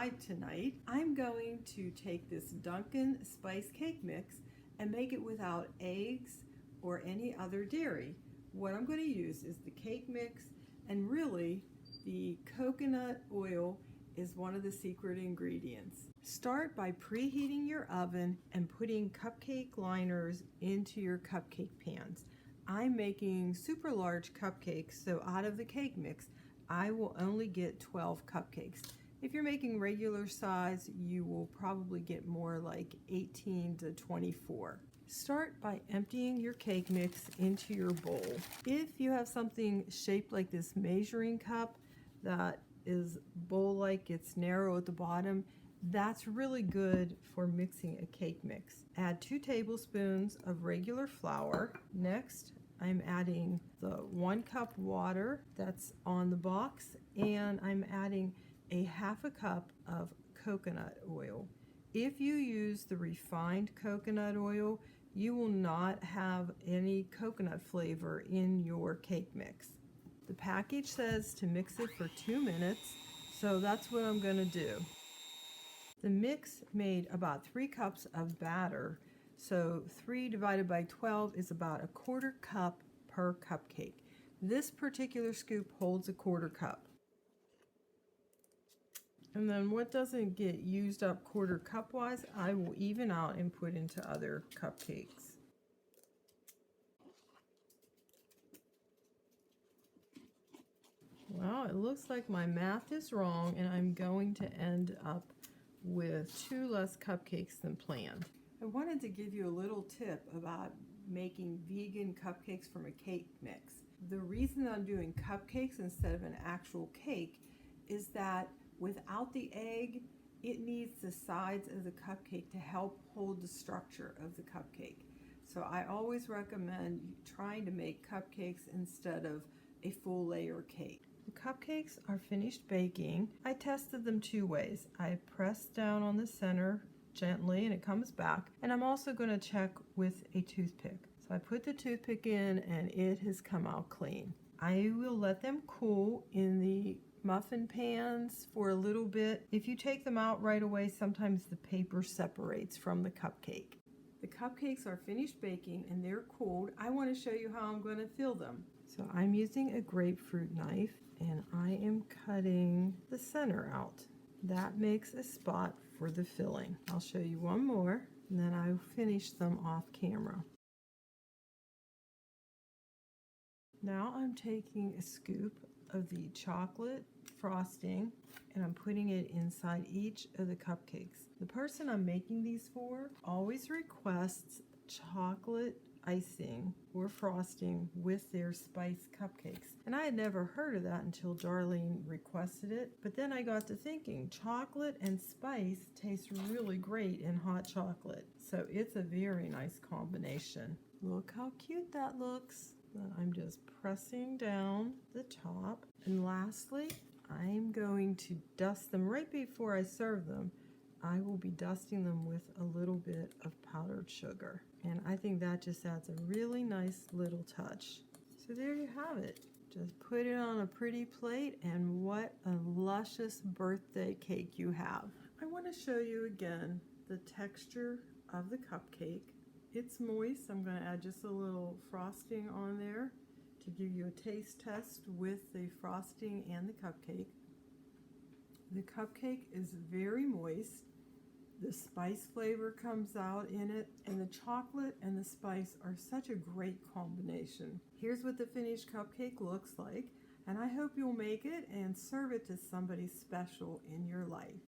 side tonight. I'm going to take this Duncan spice cake mix and make it without eggs or any other dairy. What I'm going to use is the cake mix, and really the coconut oil is one of the secret ingredients. Start by preheating your oven and putting cupcake liners into your cupcake pans. I'm making super large cupcakes, so out of the cake mix, I will only get 12 cupcakes. If you're making regular size, you will probably get more like 18 to 24. Start by emptying your cake mix into your bowl. If you have something shaped like this measuring cup that is bowl-like, it's narrow at the bottom, that's really good for mixing a cake mix. Add 2 tablespoons of regular flour. Next, I'm adding the 1 cup water that's on the box, and I'm adding a half a cup of coconut oil. If you use the refined coconut oil, you will not have any coconut flavor in your cake mix. The package says to mix it for 2 minutes, so that's what I'm going to do. The mix made about 3 cups of batter, so 3 divided by 12 is about 1/4 cup per cupcake. This particular scoop holds 1/4 cup. And then what doesn't get used up 1/4 cup wise, I will even out and put into other cupcakes. Well, it looks like my math is wrong, and I'm going to end up with 2 less cupcakes than planned. I wanted to give you a little tip about making vegan cupcakes from a cake mix. The reason I'm doing cupcakes instead of an actual cake is that without the egg, it needs the sides of the cupcake to help hold the structure of the cupcake. So I always recommend trying to make cupcakes instead of a full layer cake. The cupcakes are finished baking. I tested them 2 ways. I pressed down on the center gently and it comes back, and I'm also going to check with a toothpick. So I put the toothpick in and it has come out clean. I will let them cool in the muffin pans for a little bit. If you take them out right away, sometimes the paper separates from the cupcake. The cupcakes are finished baking and they're cooled. I want to show you how I'm going to fill them. So I'm using a grapefruit knife and I am cutting the center out. That makes a spot for the filling. I'll show you one more and then I'll finish them off camera. Now I'm taking a scoop of the chocolate frosting and I'm putting it inside each of the cupcakes. The person I'm making these for always requests chocolate icing or frosting with their spice cupcakes. And I had never heard of that until Darlene requested it. But then I got to thinking, chocolate and spice taste really great in hot chocolate. So it's a very nice combination. Look how cute that looks. I'm just pressing down the top. And lastly, I'm going to dust them right before I serve them. I will be dusting them with a little bit of powdered sugar. And I think that just adds a really nice little touch. So there you have it. Just put it on a pretty plate and what a luscious birthday cake you have. I want to show you again the texture of the cupcake. It's moist. I'm going to add just a little frosting on there to give you a taste test with the frosting and the cupcake. The cupcake is very moist. The spice flavor comes out in it, and the chocolate and the spice are such a great combination. Here's what the finished cupcake looks like, and I hope you'll make it and serve it to somebody special in your life.